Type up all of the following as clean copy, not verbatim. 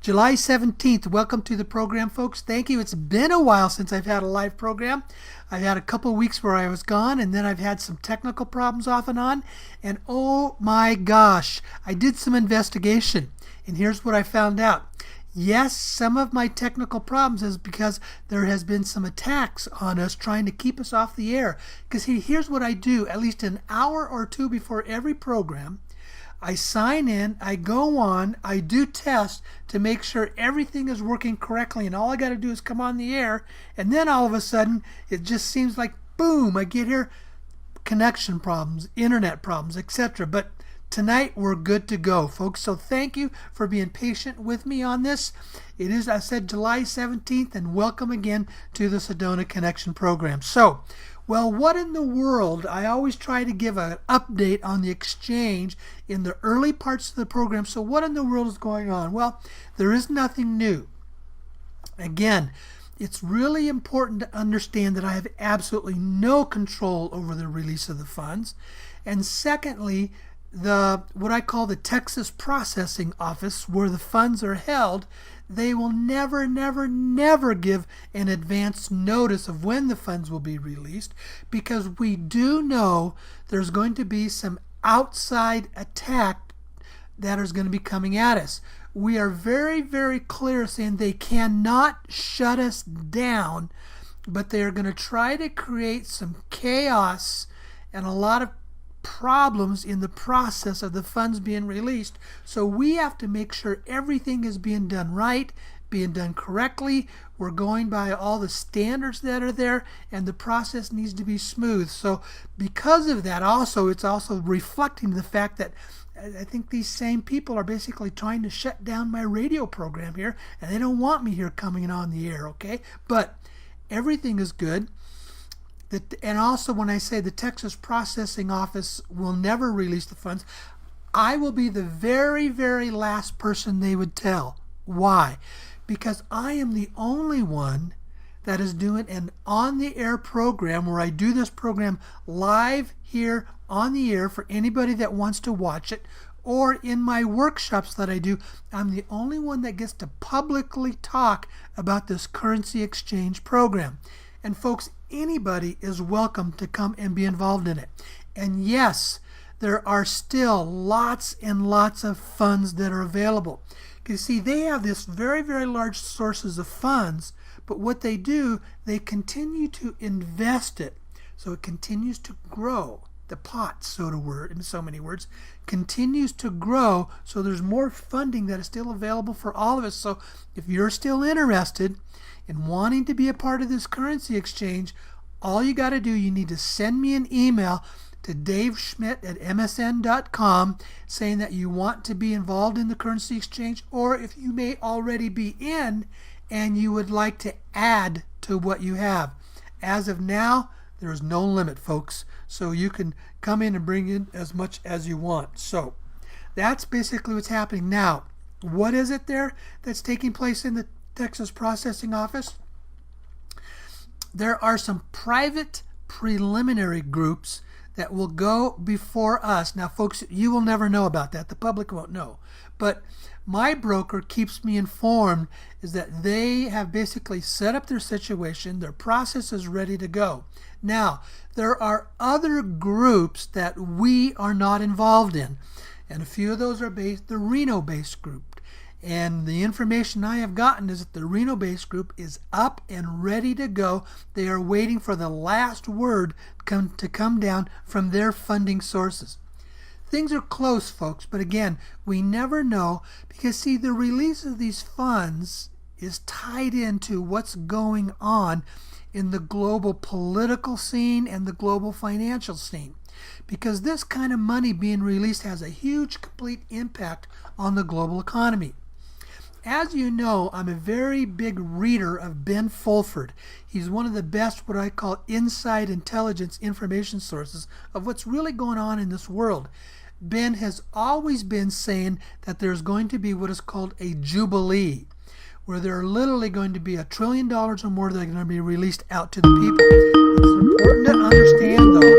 July 17th. Welcome to the program, folks. Thank you. It's been a while since I've had a live program. I've had a couple weeks where I was gone, and then I've had some technical problems off and on. And oh my gosh, I did some investigation, and here's what I found out. Yes, some of my technical problems is because there has been some attacks on us trying to keep us off the air. Because here's what I do, at least an hour or two before every program. I sign in, I go on, I do tests to make sure everything is working correctly, and all I got to do is come on the air, and then all of a sudden it just seems like boom, I get here, connection problems, internet problems, etc. But tonight we're good to go, folks. So thank you for being patient with me on this. It is, I said, July 17th, and welcome again to the Sedona Connection program. So, well, what in the world? I always try to give an update on the exchange in the early parts of the program. So what in the world is going on? Well, there is nothing new. Again, it's really important to understand that I have absolutely no control over the release of the funds. And secondly, what I call the Texas Processing Office, where the funds are held, they will never, never, never give an advance notice of when the funds will be released, because we do know there's going to be some outside attack that is going to be coming at us. We are very, very clear saying they cannot shut us down, but they are going to try to create some chaos and a lot of problems in the process of the funds being released. So we have to make sure everything is being done right, being done correctly. We're going by all the standards that are there, and the process needs to be smooth. So because of that, also it's also reflecting the fact that I think these same people are basically trying to shut down my radio program here, and they don't want me here coming on the air, okay? But everything is good. And also, when I say the Texas Processing Office will never release the funds, I will be the very, very last person they would tell. Why? Because I am the only one that is doing an on-the-air program where I do this program live here on the air for anybody that wants to watch it, or in my workshops that I do. I'm the only one that gets to publicly talk about this currency exchange program. And folks, anybody is welcome to come and be involved in it. And yes, there are still lots and lots of funds that are available. You see, they have this very, very large sources of funds, but what they do, they continue to invest it. So it continues to grow. The pot, in so many words, continues to grow. So there's more funding that is still available for all of us. So if you're still interested in wanting to be a part of this currency exchange, all you got to do, you need to send me an email to daveschmidt@msn.com saying that you want to be involved in the currency exchange, or if you may already be in and you would like to add to what you have. As of now, there is no limit, folks, so you can come in and bring in as much as you want. So that's basically what's happening now. What is it there that's taking place in the Texas Processing Office? There are some private preliminary groups that will go before us. Now, folks, you will never know about that. The public won't know. But my broker keeps me informed is that they have basically set up their situation. Their process is ready to go. Now, there are other groups that we are not involved in. And a few of those are the Reno-based group. And the information I have gotten is that the Reno-based group is up and ready to go. They are waiting for the last word to come down from their funding sources. Things are close, folks, but again, we never know, because see, the release of these funds is tied into what's going on in the global political scene and the global financial scene. Because this kind of money being released has a huge, complete impact on the global economy. As you know, I'm a very big reader of Ben Fulford. He's one of the best, what I call, inside intelligence information sources of what's really going on in this world. Ben has always been saying that there's going to be what is called a jubilee, where there are literally going to be $1 trillion or more that are going to be released out to the people. It's important to understand, though,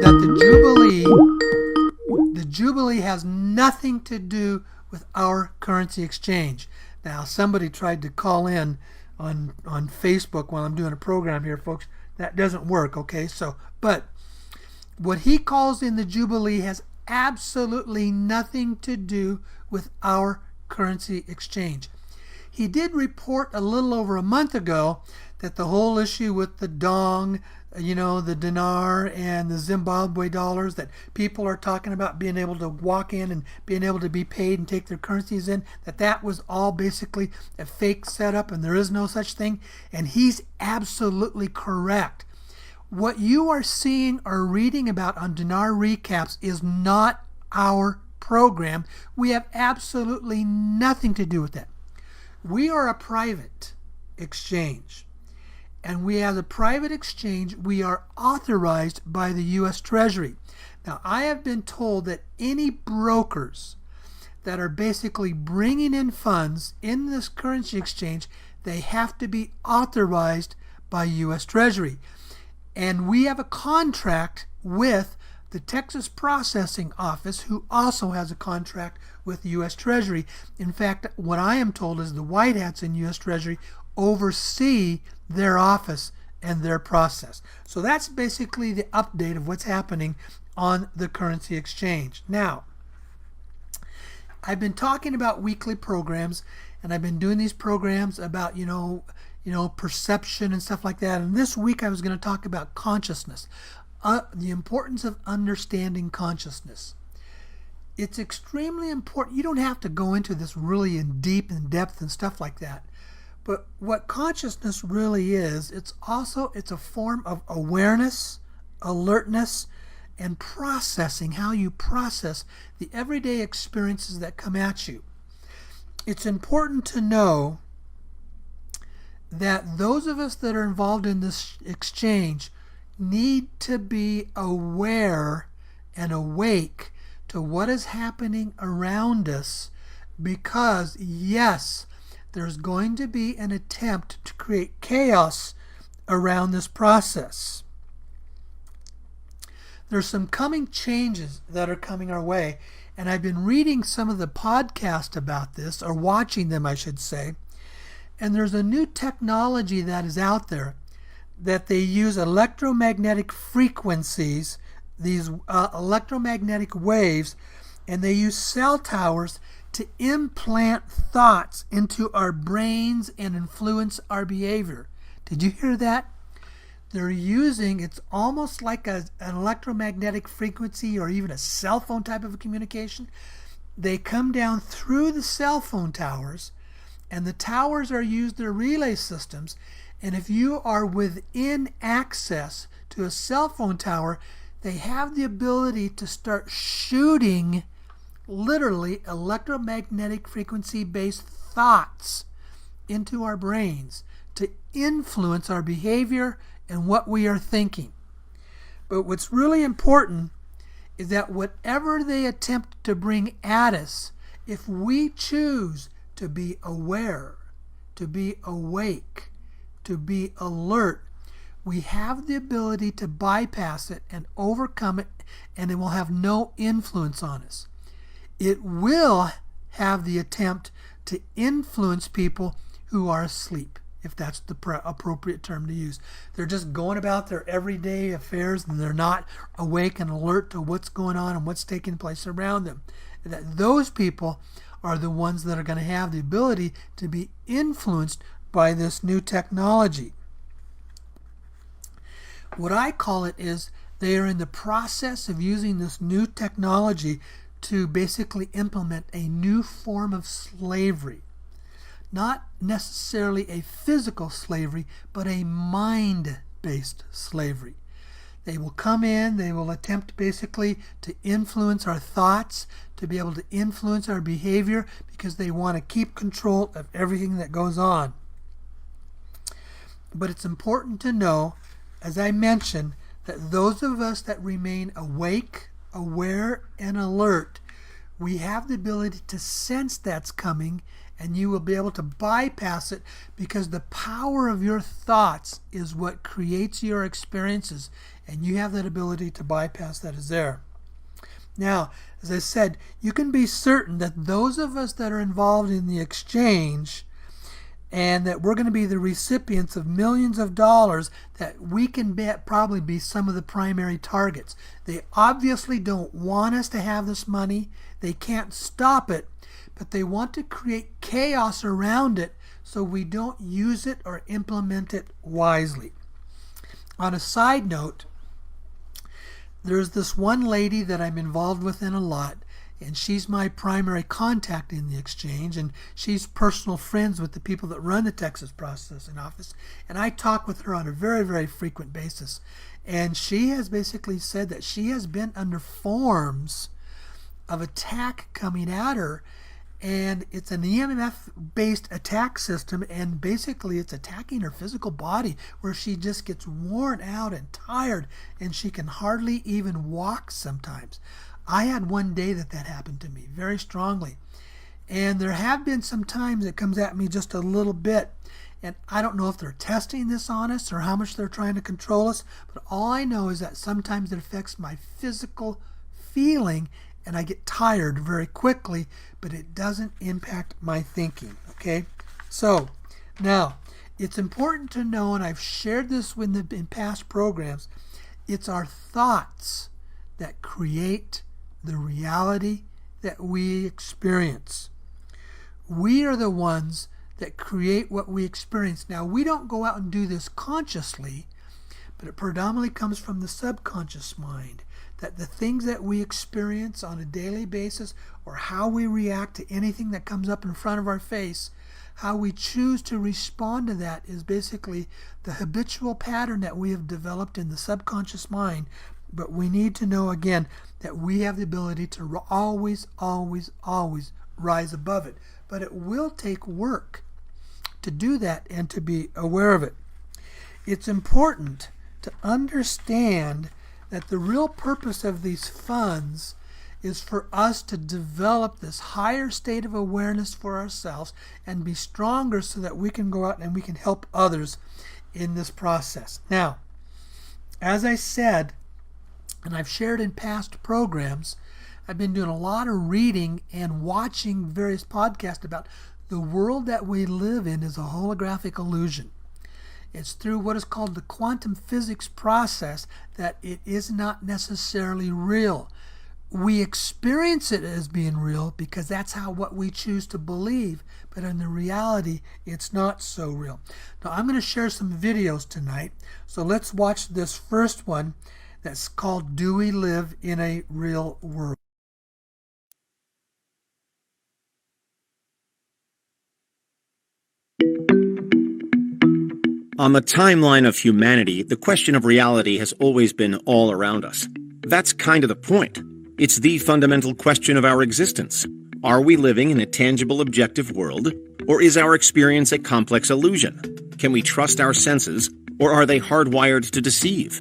that the jubilee has nothing to do with our currency exchange. Now, somebody tried to call in on Facebook while I'm doing a program here, folks. That doesn't work, okay? But what he calls in the Jubilee has absolutely nothing to do with our currency exchange. He did report a little over a month ago that the whole issue with the dong, the dinar and the Zimbabwe dollars, that people are talking about being able to walk in and being able to be paid and take their currencies in, that was all basically a fake setup and there is no such thing. And he's absolutely correct. What you are seeing or reading about on Dinar Recaps is not our program. We have absolutely nothing to do with that. We are a private exchange. And we, as a private exchange, we are authorized by the U.S. Treasury. Now, I have been told that any brokers that are basically bringing in funds in this currency exchange, they have to be authorized by U.S. Treasury. And we have a contract with the Texas Processing Office, who also has a contract with the U.S. Treasury. In fact, what I am told is the White Hats in U.S. Treasury oversee their office and their process. So that's basically the update of what's happening on the currency exchange. Now, I've been talking about weekly programs, and I've been doing these programs about, perception and stuff like that. And this week I was going to talk about consciousness, the importance of understanding consciousness. It's extremely important. You don't have to go into this really in depth and stuff like that. But what consciousness really is, it's a form of awareness, alertness, and processing, how you process the everyday experiences that come at you. It's important to know that those of us that are involved in this exchange need to be aware and awake to what is happening around us, because yes, there's going to be an attempt to create chaos around this process. There's some coming changes that are coming our way, and I've been reading some of the podcasts about this, or watching them I should say, and there's a new technology that is out there that they use electromagnetic frequencies, these electromagnetic waves, and they use cell towers to implant thoughts into our brains and influence our behavior. Did you hear that? They're using, it's almost like an electromagnetic frequency or even a cell phone type of a communication. They come down through the cell phone towers, and the towers are used, they're relay systems, and if you are within access to a cell phone tower, they have the ability to start shooting literally electromagnetic frequency-based thoughts into our brains to influence our behavior and what we are thinking. But what's really important is that whatever they attempt to bring at us, if we choose to be aware, to be awake, to be alert, we have the ability to bypass it and overcome it, and it will have no influence on us. It will have the attempt to influence people who are asleep, if that's the appropriate term to use. They're just going about their everyday affairs and they're not awake and alert to what's going on and what's taking place around them. And that those people are the ones that are going to have the ability to be influenced by this new technology. What I call it is they are in the process of using this new technology to basically implement a new form of slavery. Not necessarily a physical slavery, but a mind-based slavery. They will come in, they will attempt basically to influence our thoughts, to be able to influence our behavior, because they want to keep control of everything that goes on. But it's important to know, as I mentioned, that those of us that remain awake, aware, and alert, we have the ability to sense that's coming, and you will be able to bypass it, because the power of your thoughts is what creates your experiences, and you have that ability to bypass that is there. Now, as I said, you can be certain that those of us that are involved in the exchange and that we're going to be the recipients of millions of dollars, that we can probably be some of the primary targets. They obviously don't want us to have this money. They can't stop it, but they want to create chaos around it so we don't use it or implement it wisely. On a side note, there's this one lady that I'm involved with in a lot, and she's my primary contact in the exchange, and she's personal friends with the people that run the Texas Processing Office, and I talk with her on a very, very frequent basis. And she has basically said that she has been under forms of attack coming at her, and it's an EMF-based attack system, and basically it's attacking her physical body where she just gets worn out and tired, and she can hardly even walk sometimes. I had one day that happened to me very strongly. And there have been some times it comes at me just a little bit. And I don't know if they're testing this on us or how much they're trying to control us. But all I know is that sometimes it affects my physical feeling and I get tired very quickly. But it doesn't impact my thinking. Okay? So, now, it's important to know, and I've shared this in past programs, it's our thoughts that create the reality that we experience. We are the ones that create what we experience. Now, we don't go out and do this consciously, but it predominantly comes from the subconscious mind, that the things that we experience on a daily basis, or how we react to anything that comes up in front of our face, how we choose to respond to that is basically the habitual pattern that we have developed in the subconscious mind. But we need to know, again, that we have the ability to always, always, always rise above it. But it will take work to do that and to be aware of it. It's important to understand that the real purpose of these funds is for us to develop this higher state of awareness for ourselves and be stronger so that we can go out and we can help others in this process. Now, as I said, and I've shared in past programs, I've been doing a lot of reading and watching various podcasts about the world that we live in is a holographic illusion. It's through what is called the quantum physics process that it is not necessarily real. We experience it as being real because that's what we choose to believe, but in the reality, it's not so real. Now, I'm going to share some videos tonight, so let's watch this first one. That's called Do We Live in a Real World? On the timeline of humanity, the question of reality has always been all around us. That's kind of the point. It's the fundamental question of our existence. Are we living in a tangible, objective world, or is our experience a complex illusion? Can we trust our senses, or are they hardwired to deceive?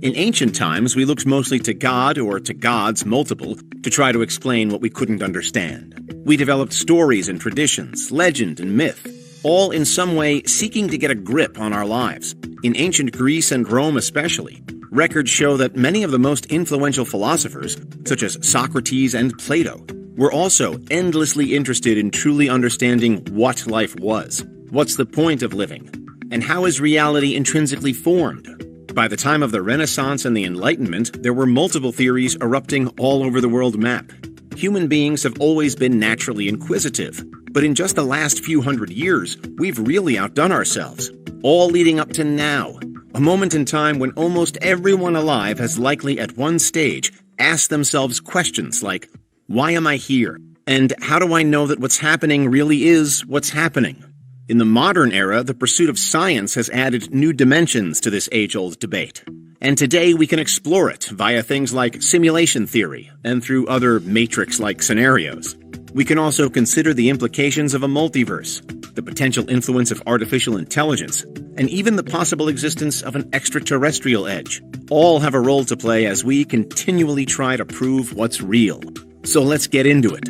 In ancient times, we looked mostly to God or to gods, multiple, to try to explain what we couldn't understand. We developed stories and traditions, legend and myth, all in some way seeking to get a grip on our lives. In ancient Greece and Rome especially, records show that many of the most influential philosophers, such as Socrates and Plato, were also endlessly interested in truly understanding what life was, what's the point of living, and how is reality intrinsically formed. By the time of the Renaissance and the Enlightenment, there were multiple theories erupting all over the world map. Human beings have always been naturally inquisitive, but in just the last few hundred years, we've really outdone ourselves, all leading up to now, a moment in time when almost everyone alive has likely at one stage asked themselves questions like, why am I here? And how do I know that what's happening really is what's happening? In the modern era, the pursuit of science has added new dimensions to this age-old debate. And today we can explore it via things like simulation theory and through other matrix-like scenarios. We can also consider the implications of a multiverse, the potential influence of artificial intelligence, and even the possible existence of an extraterrestrial edge. All have a role to play as we continually try to prove what's real. So let's get into it.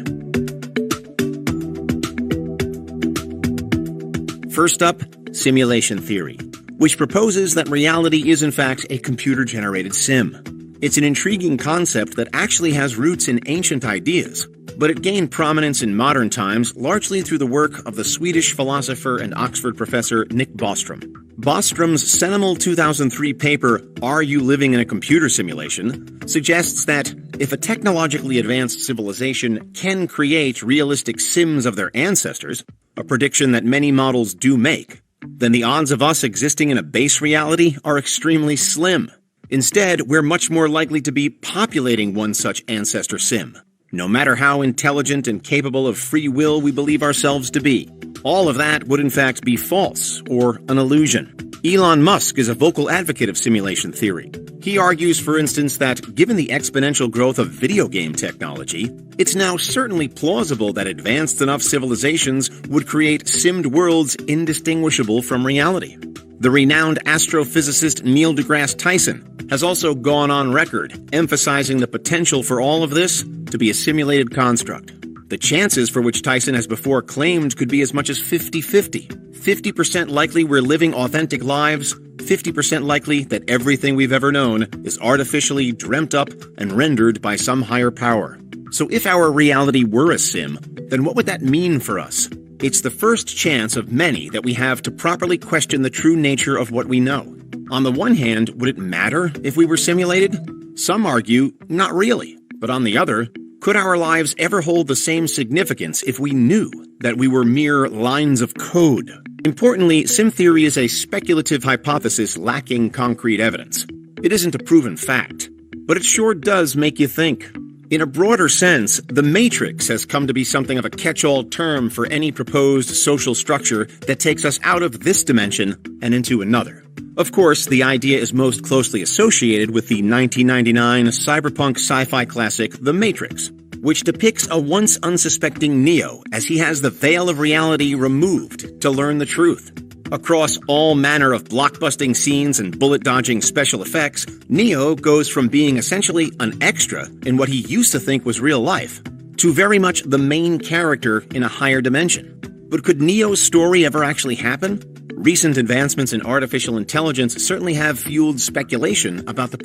First up, simulation theory. which proposes that reality is in fact a computer-generated sim. It's an intriguing concept that actually has roots in ancient ideas, but it gained prominence in modern times largely through the work of the Swedish philosopher and Oxford professor Nick Bostrom. Bostrom's seminal 2003 paper, Are You Living in a Computer Simulation?, suggests that if a technologically advanced civilization can create realistic sims of their ancestors, a prediction that many models do make, then the odds of us existing in a base reality are extremely slim. Instead, we're much more likely to be populating one such ancestor sim, no matter how intelligent and capable of free will we believe ourselves to be. All of that would in fact be false, or an illusion. Elon Musk is a vocal advocate of simulation theory. He argues, for instance, that given the exponential growth of video game technology, it's now certainly plausible that advanced enough civilizations would create simmed worlds indistinguishable from reality. The renowned astrophysicist Neil deGrasse Tyson has also gone on record emphasizing the potential for all of this to be a simulated construct. The chances for which Tyson has before claimed could be as much as 50-50. 50% likely we're living authentic lives, 50% likely that everything we've ever known is artificially dreamt up and rendered by some higher power. So if our reality were a sim, then what would that mean for us? It's the first chance of many that we have to properly question the true nature of what we know. On the one hand, would it matter if we were simulated? Some argue, not really. But on the other, could our lives ever hold the same significance if we knew that we were mere lines of code? Importantly, sim theory is a speculative hypothesis lacking concrete evidence. It isn't a proven fact, but it sure does make you think. In a broader sense, the matrix has come to be something of a catch-all term for any proposed social structure that takes us out of this dimension and into another. Of course, the idea is most closely associated with the 1999 cyberpunk sci-fi classic The Matrix, which depicts a once unsuspecting Neo as he has the veil of reality removed to learn the truth. Across all manner of blockbusting scenes and bullet-dodging special effects, Neo goes from being essentially an extra in what he used to think was real life, to very much the main character in a higher dimension. But could Neo's story ever actually happen? Recent advancements in artificial intelligence certainly have fueled speculation about the...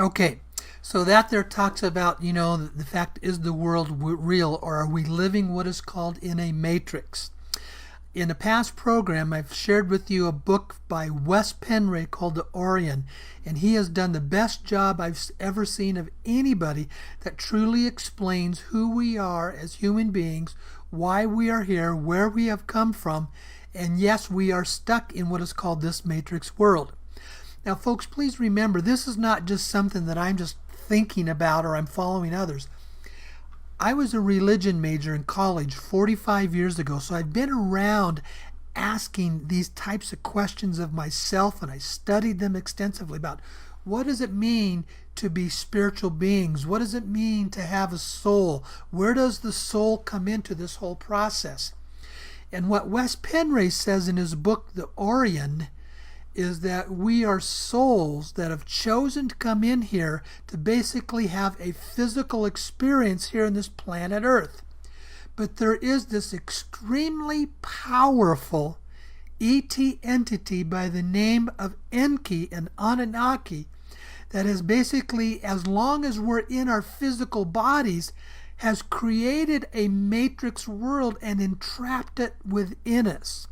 Okay, so that there talks about, the fact, is the world real, or are we living what is called in a matrix? In a past program, I've shared with you a book by Wes Penray called The Orion, and he has done the best job I've ever seen of anybody that truly explains who we are as human beings, why we are here, where we have come from, and yes, we are stuck in what is called this matrix world. Now, folks, please remember, this is not just something that I'm just thinking about or I'm following others. I was a religion major in college 45 years ago, so I've been around asking these types of questions of myself, and I studied them extensively about what does it mean to be spiritual beings? What does it mean to have a soul? Where does the soul come into this whole process? And what Wes Penray says in his book, The Orion, is that we are souls that have chosen to come in here to basically have a physical experience here on this planet Earth. But there is this extremely powerful ET entity by the name of Enki and Anunnaki that is basically, as long as we're in our physical bodies, has created a matrix world and entrapped it within us.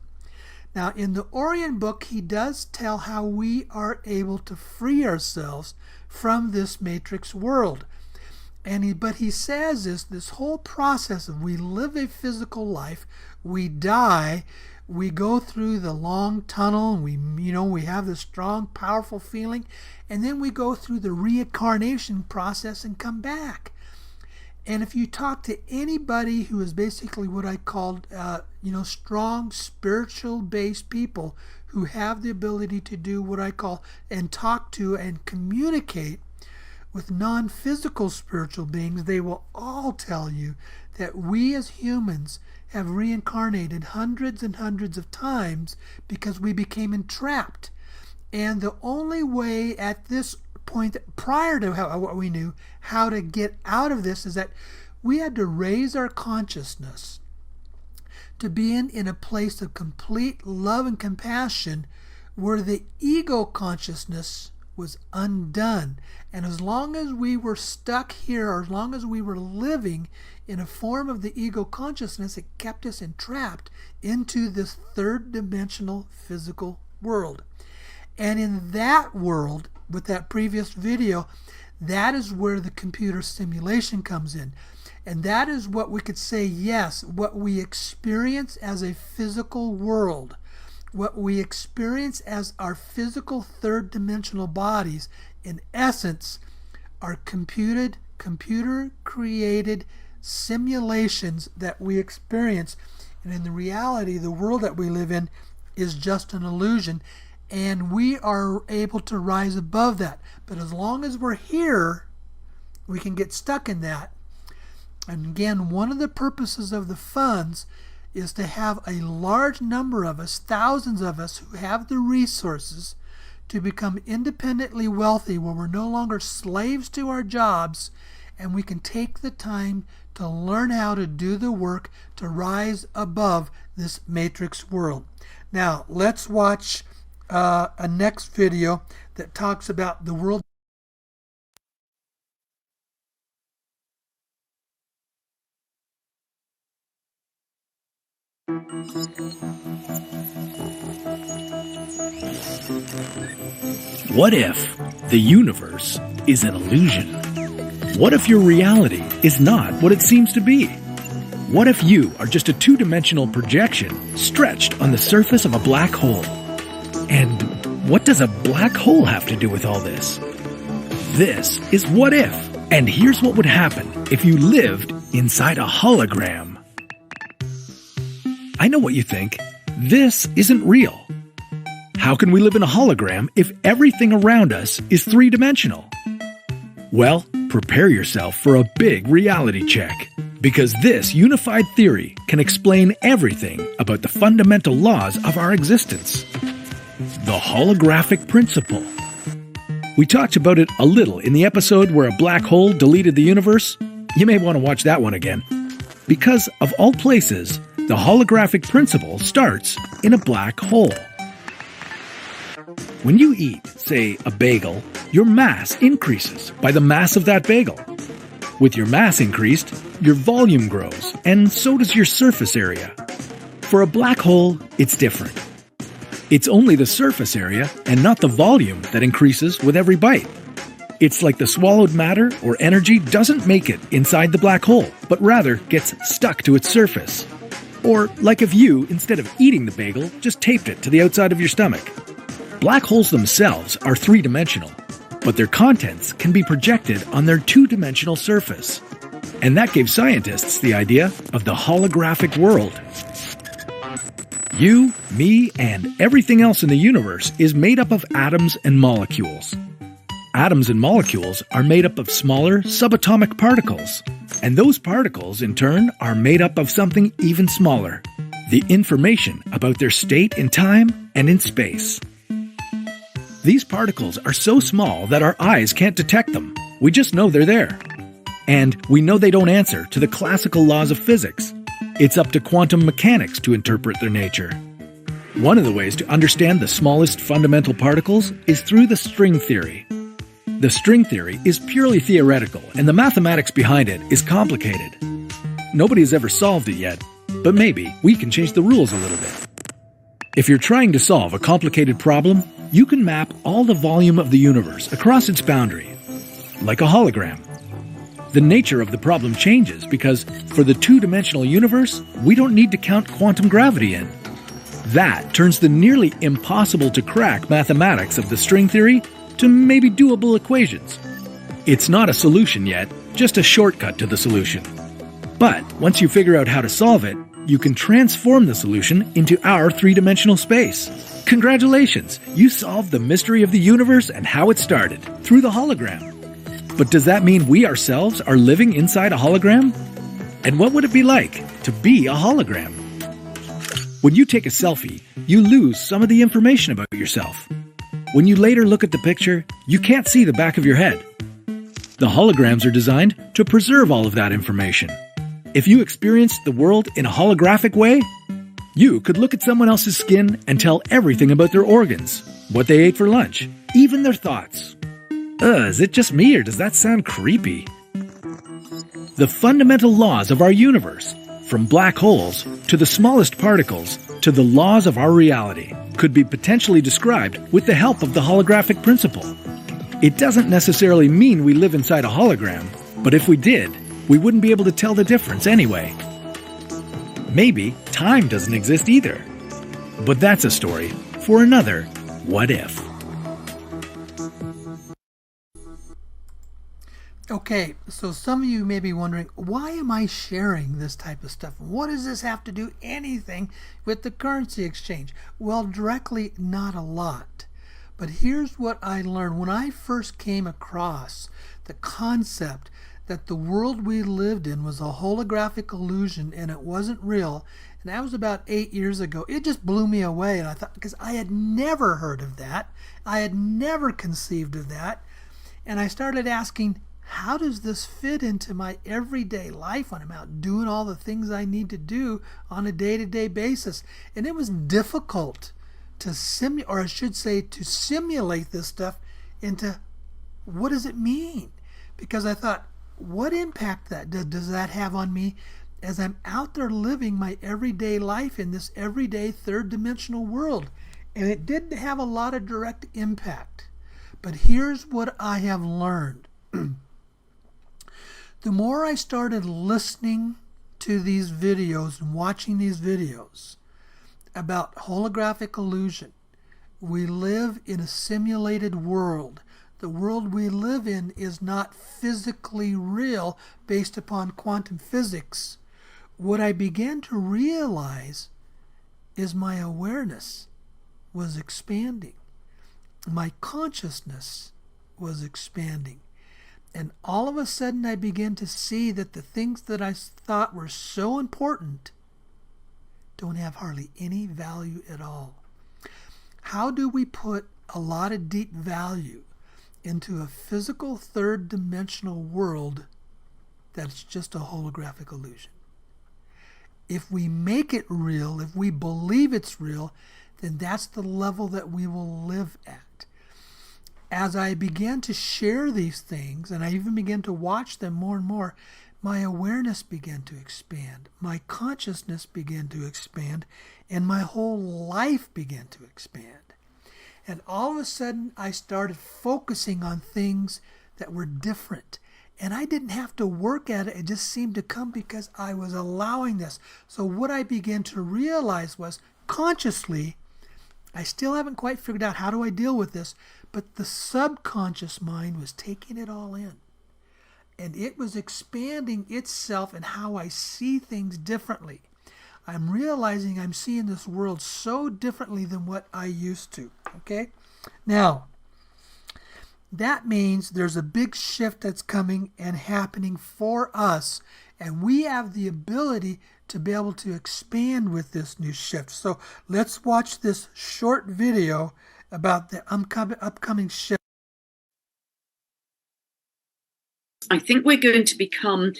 Now, in the Orion book, he does tell how we are able to free ourselves from this matrix world. But he says this whole process of we live a physical life, we die, we go through the long tunnel, and we have this strong, powerful feeling, and then we go through the reincarnation process and come back. And if you talk to anybody who is basically what I called, strong spiritual-based people who have the ability to do what I call and talk to and communicate with non-physical spiritual beings, they will all tell you that we as humans have reincarnated hundreds and hundreds of times because we became entrapped. And the only way at this point, prior to what we knew, how to get out of this, is that we had to raise our consciousness to being in a place of complete love and compassion where the ego consciousness was undone. And as long as we were stuck here, or as long as we were living in a form of the ego consciousness, it kept us entrapped into this third dimensional physical world. And in that world, with that previous video, that is where the computer simulation comes in. And that is what we could say, yes, what we experience as a physical world, what we experience as our physical third dimensional bodies, in essence, are computer-created simulations that we experience. And in the reality, the world that we live in is just an illusion, and we are able to rise above that. But as long as we're here, we can get stuck in that. And again, one of the purposes of the funds is to have a large number of us, thousands of us, who have the resources to become independently wealthy, where we're no longer slaves to our jobs, and we can take the time to learn how to do the work to rise above this matrix world. Now, let's watch a next video that talks about the world. What if the universe is an illusion? What if your reality is not what it seems to be? What if you are just a two-dimensional projection stretched on the surface of a black hole? And what does a black hole have to do with all this? This is What If, and here's what would happen if you lived inside a hologram. I know what you think. This isn't real. How can we live in a hologram if everything around us is three-dimensional? Well, prepare yourself for a big reality check, because this unified theory can explain everything about the fundamental laws of our existence. The holographic principle. We talked about it a little in the episode where a black hole deleted the universe. You may want to watch that one again. Because of all places, the holographic principle starts in a black hole. When you eat, say, a bagel, your mass increases by the mass of that bagel. With your mass increased, your volume grows, and so does your surface area. For a black hole, it's different. It's only the surface area and not the volume that increases with every bite. It's like the swallowed matter or energy doesn't make it inside the black hole, but rather gets stuck to its surface. Or like if you, instead of eating the bagel, just taped it to the outside of your stomach. Black holes themselves are three-dimensional, but their contents can be projected on their two-dimensional surface. And that gave scientists the idea of the holographic world. You, me, and everything else in the universe is made up of atoms and molecules. Atoms and molecules are made up of smaller subatomic particles, and those particles, in turn, are made up of something even smaller, the information about their state in time and in space. These particles are so small that our eyes can't detect them. We just know they're there. And we know they don't answer to the classical laws of physics. It's up to quantum mechanics to interpret their nature. One of the ways to understand the smallest fundamental particles is through the string theory. The string theory is purely theoretical, and the mathematics behind it is complicated. Nobody has ever solved it yet, but maybe we can change the rules a little bit. If you're trying to solve a complicated problem, you can map all the volume of the universe across its boundary, like a hologram. The nature of the problem changes because, for the two-dimensional universe, we don't need to count quantum gravity in. That turns the nearly impossible-to-crack mathematics of the string theory to maybe doable equations. It's not a solution yet, just a shortcut to the solution. But once you figure out how to solve it, you can transform the solution into our three-dimensional space. Congratulations! You solved the mystery of the universe and how it started, through the hologram. But does that mean we ourselves are living inside a hologram? And what would it be like to be a hologram? When you take a selfie, you lose some of the information about yourself. When you later look at the picture, you can't see the back of your head. The holograms are designed to preserve all of that information. If you experienced the world in a holographic way, You could look at someone else's skin and tell everything about their organs, what they ate for lunch, even their thoughts. Is it just me or does that sound creepy? The fundamental laws of our universe, from black holes to the smallest particles to the laws of our reality, could be potentially described with the help of the holographic principle. It doesn't necessarily mean we live inside a hologram, but if we did, we wouldn't be able to tell the difference anyway. Maybe time doesn't exist either. But that's a story for another What If. Okay, so some of you may be wondering, why am I sharing this type of stuff? What does this have to do anything with the currency exchange? Well, directly, not a lot. But here's what I learned. When I first came across the concept that the world we lived in was a holographic illusion and it wasn't real, and that was about 8 years ago, it just blew me away. And I thought, because I had never heard of that, I had never conceived of that, and I started asking, how does this fit into my everyday life when I'm out doing all the things I need to do on a day-to-day basis? And it was difficult to to simulate this stuff into what does it mean? Because I thought, what impact does that have on me as I'm out there living my everyday life in this everyday third-dimensional world? And it didn't have a lot of direct impact. But here's what I have learned. The more I started listening to these videos and watching these videos about holographic illusion, we live in a simulated world. The world we live in is not physically real based upon quantum physics. What I began to realize is my awareness was expanding. My consciousness was expanding. And all of a sudden I began to see that the things that I thought were so important don't have hardly any value at all. How do we put a lot of deep value into a physical third-dimensional world that's just a holographic illusion? If we make it real, if we believe it's real, then that's the level that we will live at. As I began to share these things, and I even began to watch them more and more, my awareness began to expand, my consciousness began to expand, and my whole life began to expand. And all of a sudden, I started focusing on things that were different. And I didn't have to work at it. It just seemed to come because I was allowing this. So what I began to realize was, consciously, I still haven't quite figured out how do I deal with this, but the subconscious mind was taking it all in. And it was expanding itself and how I see things differently. I'm realizing I'm seeing this world so differently than what I used to. Okay? Now, that means there's a big shift that's coming and happening for us. And we have the ability to be able to expand with this new shift. So let's watch this short video about the upcoming shift. I think we're going to become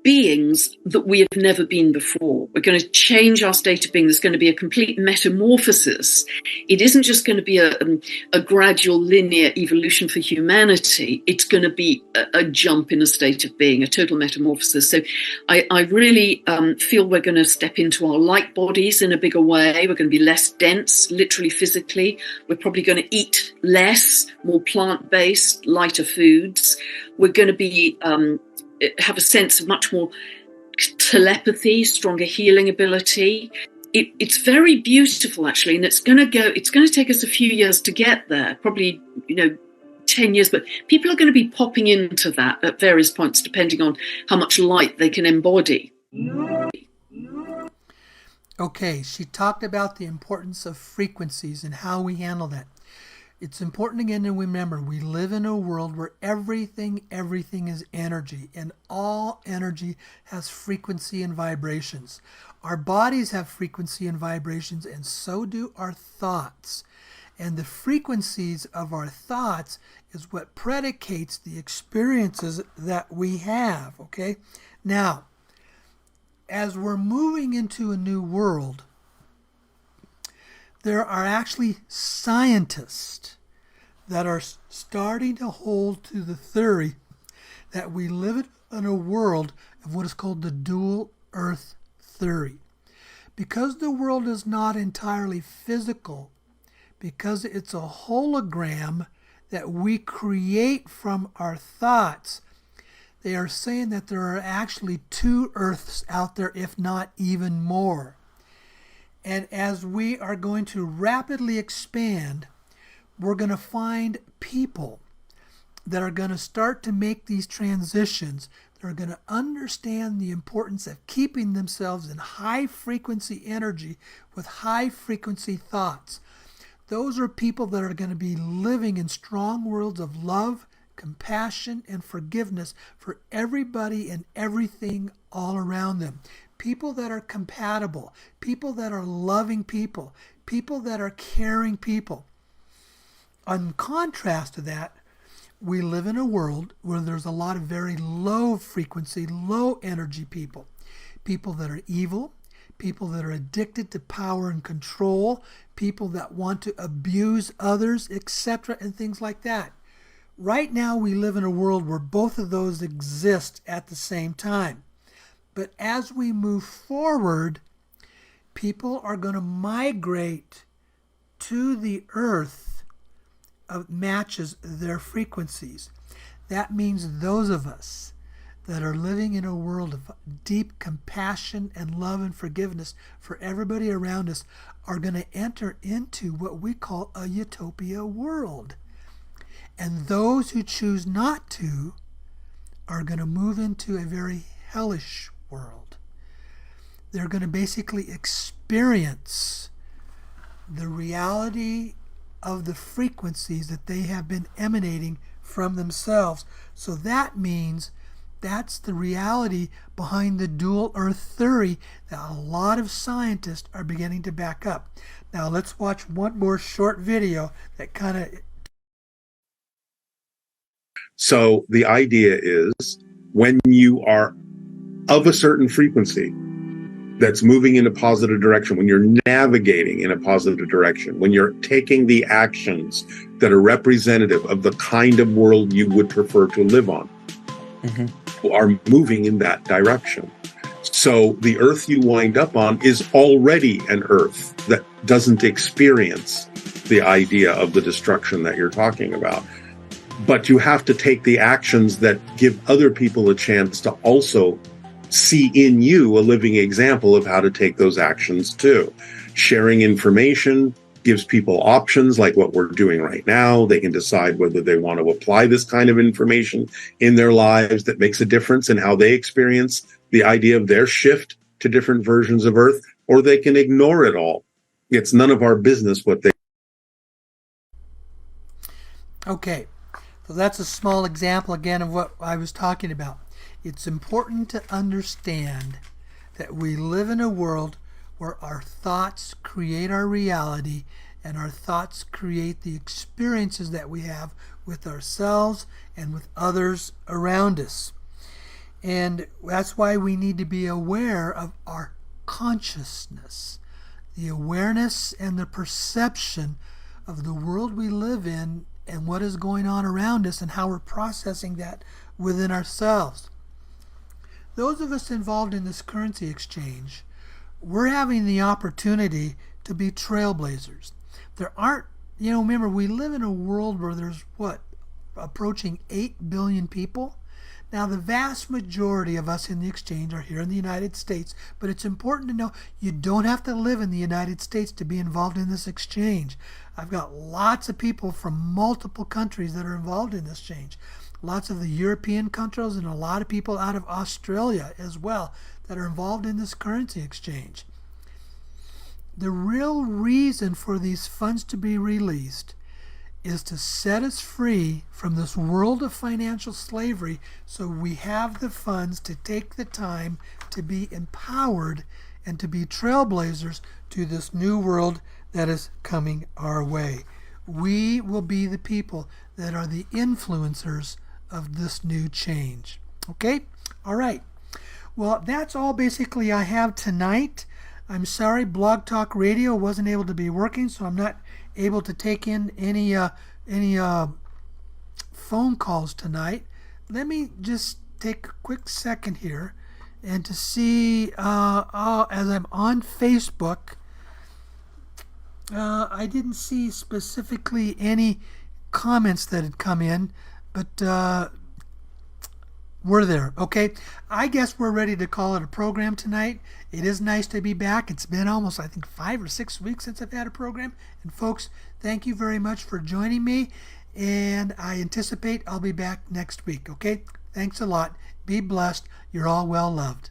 beings that we have never been before. We're going to change our state of being. There's going to be a complete metamorphosis. It isn't just going to be a gradual linear evolution for humanity. It's going to be a jump in a state of being, a total metamorphosis. So I really feel we're going to step into our light bodies in a bigger way. We're going to be less dense, literally physically. We're probably going to eat less, more plant-based, lighter foods. We're going to be have a sense of much more telepathy, stronger healing ability. It's very beautiful, actually, and it's going to take us a few years to get there, probably 10 years, but people are going to be popping into that at various points depending on how much light they can embody. Okay, she talked about the importance of frequencies and how we handle that. It's important again to remember we live in a world where everything is energy, and all energy has frequency and vibrations. Our bodies have frequency and vibrations, and so do our thoughts. And the frequencies of our thoughts is what predicates the experiences that we have, okay? Now, as we're moving into a new world, there are actually scientists that are starting to hold to the theory that we live in a world of what is called the dual earth theory. Because the world is not entirely physical, because it's a hologram that we create from our thoughts, they are saying that there are actually two earths out there, if not even more. And as we are going to rapidly expand, we're going to find people that are going to start to make these transitions. They're going to understand the importance of keeping themselves in high frequency energy with high frequency thoughts. Those are people that are going to be living in strong worlds of love, compassion, and forgiveness for everybody and everything all around them. People that are compatible, people that are loving people, people that are caring people. In contrast to that, we live in a world where there's a lot of very low frequency, low energy people. People that are evil, people that are addicted to power and control, people that want to abuse others, etc., and things like that. Right now, we live in a world where both of those exist at the same time. But as we move forward, people are going to migrate to the earth matches their frequencies. That means those of us that are living in a world of deep compassion and love and forgiveness for everybody around us are going to enter into what we call a utopia world. And those who choose not to are going to move into a very hellish world. They're going to basically experience the reality of the frequencies that they have been emanating from themselves. So that means that's the reality behind the dual earth theory that a lot of scientists are beginning to back up. Now let's watch one more short video that kind of... So the idea is when you are of a certain frequency that's moving in a positive direction, when you're navigating in a positive direction, when you're taking the actions that are representative of the kind of world you would prefer to live on, are moving in that direction. So the earth you wind up on is already an earth that doesn't experience the idea of the destruction that you're talking about. But you have to take the actions that give other people a chance to also see in you a living example of how to take those actions too. Sharing information gives people options like what we're doing right now. They can decide whether they want to apply this kind of information in their lives that makes a difference in how they experience the idea of their shift to different versions of Earth, or they can ignore it all. It's none of our business what they... Okay, so that's a small example again of what I was talking about. It's important to understand that we live in a world where our thoughts create our reality and our thoughts create the experiences that we have with ourselves and with others around us. And that's why we need to be aware of our consciousness, the awareness and the perception of the world we live in and what is going on around us and how we're processing that within ourselves. Those of us involved in this currency exchange, we're having the opportunity to be trailblazers. There aren't, remember, we live in a world where there's, approaching 8 billion people? Now, the vast majority of us in the exchange are here in the United States, but it's important to know you don't have to live in the United States to be involved in this exchange. I've got lots of people from multiple countries that are involved in this exchange. Lots of the European countries and a lot of people out of Australia as well that are involved in this currency exchange. The real reason for these funds to be released is to set us free from this world of financial slavery so we have the funds to take the time to be empowered and to be trailblazers to this new world that is coming our way. We will be the people that are the influencers of this new change. Okay? All right. Well, that's all basically I have tonight. I'm sorry, Blog Talk Radio wasn't able to be working, so I'm not able to take in any phone calls tonight. Let me just take a quick second here and to see, as I'm on Facebook, I didn't see specifically any comments that had come in, but were there. Okay, I guess we're ready to call it a program tonight. It is nice to be back. It's been almost, I think, 5 or 6 weeks since I've had a program. And folks, thank you very much for joining me. And I anticipate I'll be back next week. Okay, thanks a lot. Be blessed. You're all well loved.